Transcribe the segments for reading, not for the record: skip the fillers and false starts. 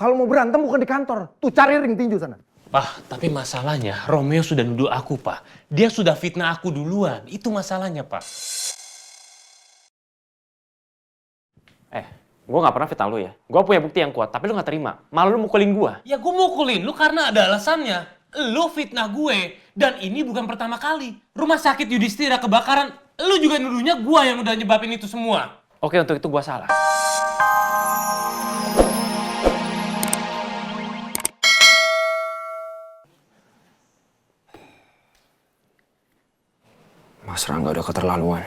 Kalau mau berantem bukan di kantor. Tuh cari ring tinju sana. Pak, tapi masalahnya Romeo sudah nuduh aku, Pak. Dia sudah fitnah aku duluan. Itu masalahnya, Pak. Gue gak pernah fitnah lu ya. Gue punya bukti yang kuat, tapi lu gak terima. Malah lu mukulin gue. Ya gue mukulin lu karena ada alasannya. Lu fitnah gue. Dan ini bukan pertama kali. Rumah sakit Yudhistira kebakaran. Lu juga nuduhnya gue yang udah nyebabin itu semua. Oke, untuk itu gue salah. Mas Rangga udah keterlaluan.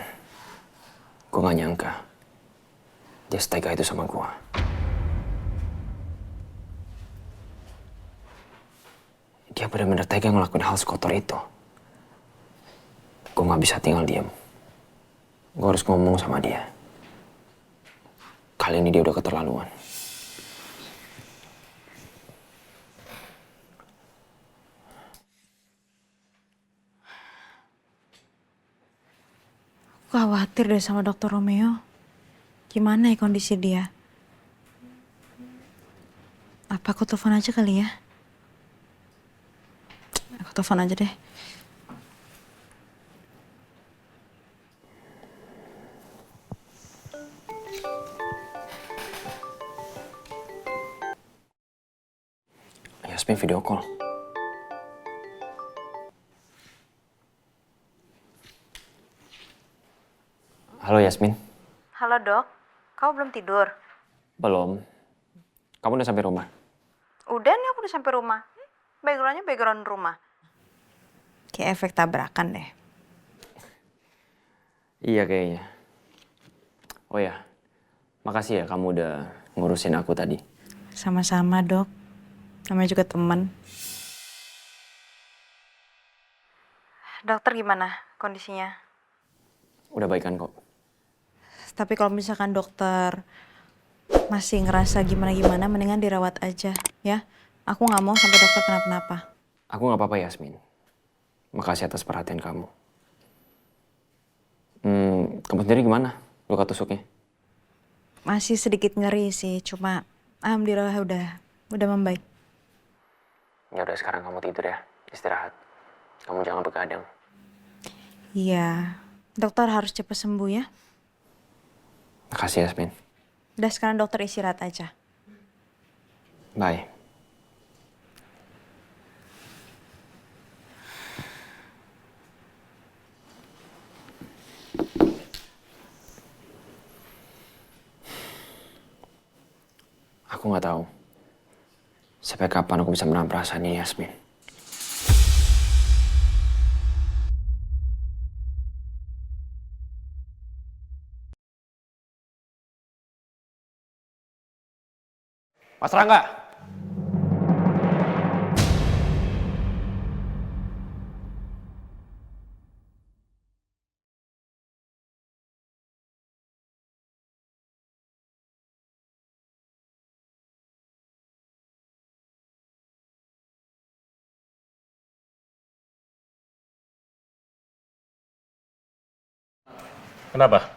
Gue gak nyangka dia setega itu sama gue. Dia benar-benar tega ngelakuin hal sekotor itu. Gue gak bisa tinggal diam. Gue harus ngomong sama dia. Kali ini dia udah keterlaluan. Aku khawatir deh sama Dokter Romeo. Gimana ya kondisi dia? Apa aku telepon aja kali ya? Aku telepon aja deh. Yasmin video call. Halo Yasmin. Halo dok, kamu belum tidur? Belum. Kamu udah sampai rumah? Udah nih aku udah sampai rumah. Backgroundnya background rumah. Kayak efek tabrakan deh. Iya kayaknya. Oh ya, makasih ya kamu udah ngurusin aku tadi. Sama-sama dok. Namanya juga teman. Dokter gimana kondisinya? Udah baikan kok. Tapi kalau misalkan dokter masih ngerasa gimana-gimana, mendingan dirawat aja, ya. Aku nggak mau sampai dokter kenapa-napa. Aku nggak apa-apa Yasmin. Makasih atas perhatian kamu. Kamu sendiri gimana? Luka tusuknya? Masih sedikit ngeri sih, cuma alhamdulillah udah membaik. Ya udah sekarang kamu tidur ya, istirahat. Kamu jangan begadang. Iya, dokter harus cepat sembuh ya. Makasih Yasmin. Udah sekarang dokter istirahat aja. Bye. Aku nggak tahu sampai kapan aku bisa menahan perasaan ini, Yasmin. Mas Rangga! Kenapa?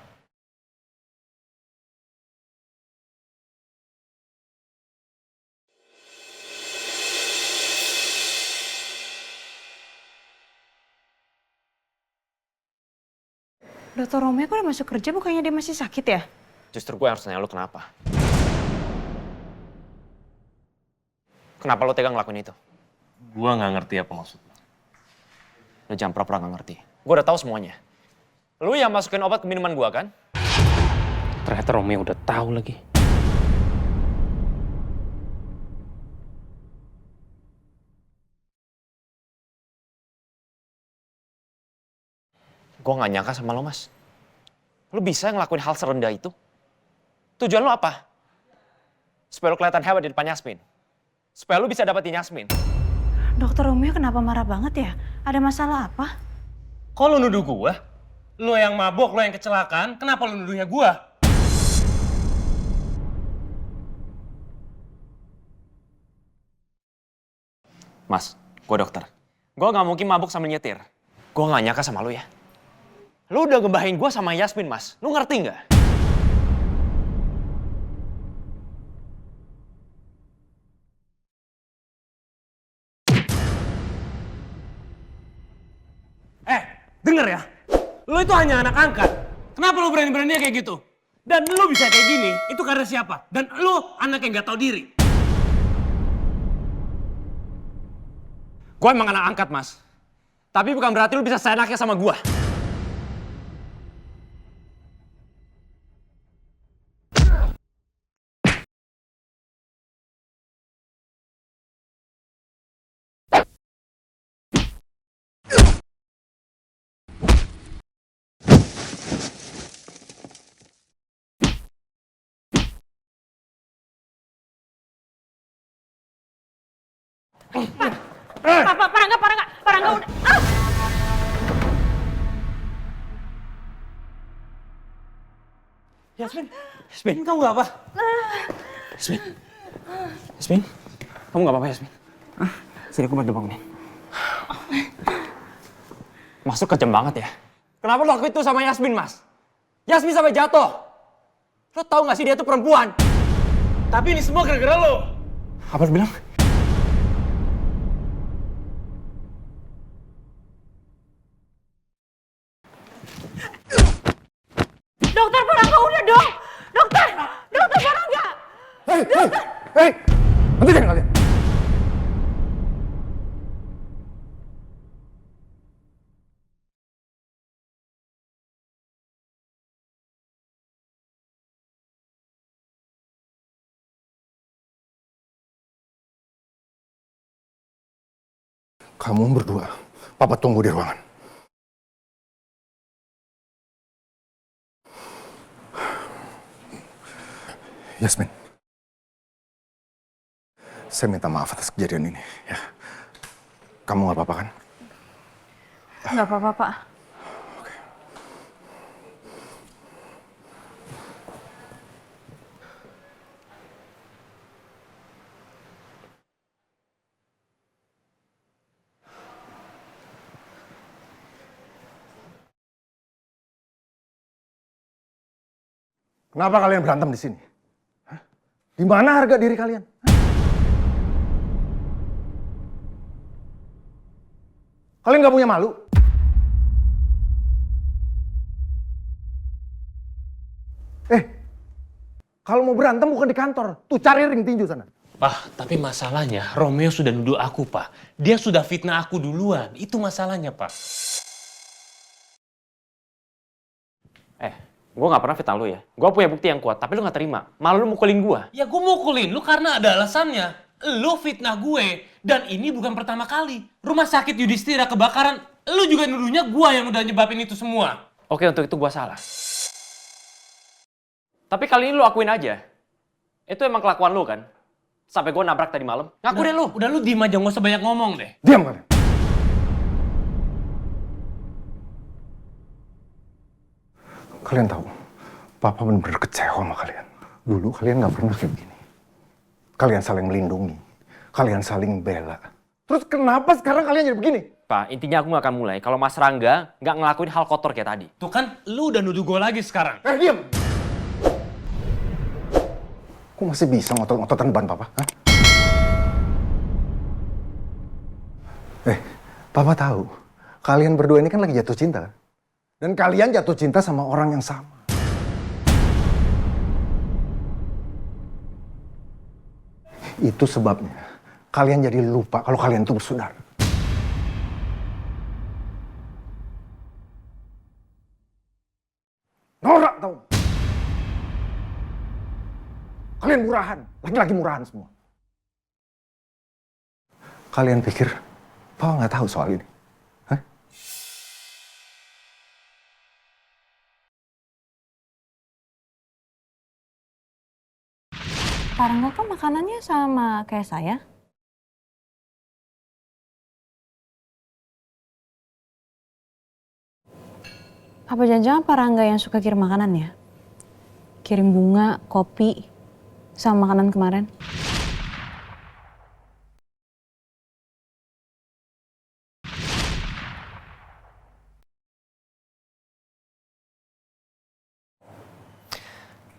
Dokter Romeo kok udah masuk kerja, bukannya dia masih sakit ya? Justru gue harus nanya lu kenapa. Kenapa lo tega ngelakuin itu? Gua nggak ngerti apa maksud lo. Lo jangan pura-pura nggak ngerti. Gue udah tahu semuanya. Lu yang masukin obat ke minuman gue kan? Ternyata Romeo udah tahu lagi. Gue nggak nyangka sama lo, Mas. Lo bisa ngelakuin hal serendah itu? Tujuan lo apa? Supaya lo kelihatan hebat di depan Yasmin. Supaya lo bisa dapetin Yasmin. Dokter Romeo kenapa marah banget ya? Ada masalah apa? Kok lo nuduh gua? Lo yang mabok, lo yang kecelakaan, kenapa lo nuduhnya gua? Mas, gue dokter. Gue nggak mungkin mabuk sambil nyetir. Gue nggak nyangka sama lo ya. Lo udah ngebahain gue sama Yasmin, Mas. Lo ngerti nggak? Dengar ya, lo itu hanya anak angkat. Kenapa lo berani-beraninya kayak gitu? Dan lo bisa kayak gini, itu karena siapa? Dan lo anak yang gak tahu diri. Gue emang anak angkat, Mas. Tapi bukan berarti lu bisa seenaknya sama gue. Parangga udah. Ah! Yasmin, kamu gak apa? Yasmin, kamu gak apa-apa, Yasmin? Sini aku bantu bangunin. Masuk kejam banget ya. Kenapa lo lakuin itu sama Yasmin, Mas? Yasmin sampai jatuh. Lo tau gak sih dia tuh perempuan? Tapi ini semua gara-gara lo. Apa lo bilang? Dokter Parangga udah dong. Dokter Parangga. Hei, hentikan kalian. Kamu berdua, Papa tunggu di ruangan. Yasmin, saya minta maaf atas kejadian ini. Ya, kamu nggak apa-apa kan? Nggak apa-apa, Pak. Kenapa kalian berantem di sini? Hah? Di mana harga diri kalian? Hah? Kalian nggak punya malu? Kalau mau berantem bukan di kantor. Tuh cari ring tinju sana. Pak, tapi masalahnya Romeo sudah nuduh aku, Pak. Dia sudah fitnah aku duluan. Itu masalahnya, Pak. Gue gak pernah fitnah lu ya. Gue punya bukti yang kuat, tapi lu gak terima. Malah lu mukulin gue. Ya gue mukulin lu karena ada alasannya. Lu fitnah gue. Dan ini bukan pertama kali. Rumah sakit Yudhistira kebakaran. Lu juga nuduhnya gue yang udah nyebabin itu semua. Oke, untuk itu gue salah. Tapi kali ini lu akuin aja. Itu emang kelakuan lu kan? Sampai gue nabrak tadi malam. Ngaku deh lu. Udah lu diem aja, gak usah banyak ngomong deh. Diam kalian. Kalian tahu, Papa benar-benar kecewa sama kalian. Dulu kalian nggak pernah kayak begini. Kalian saling melindungi, kalian saling bela. Terus kenapa sekarang kalian jadi begini? Pak, intinya aku gak akan mulai kalau Mas Rangga gak ngelakuin hal kotor kayak tadi. Tuh kan, lu udah nuduh gue lagi sekarang. Diam! Kok masih bisa ngotot-ngototan depan Papa? Hah? Papa tahu, kalian berdua ini kan lagi jatuh cinta kan? Dan kalian jatuh cinta sama orang yang sama. Itu sebabnya kalian jadi lupa kalau kalian itu bersaudara. Norak tau. Kalian murahan, laki-laki murahan semua. Kalian pikir Papa nggak tahu soal ini? Hah? Parangga kan makanannya sama kayak saya. Apa jangan-jangan Parangga yang suka kirim makanan ya? Kirim bunga, kopi, sama makanan kemarin.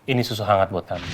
Ini susu hangat buat kamu.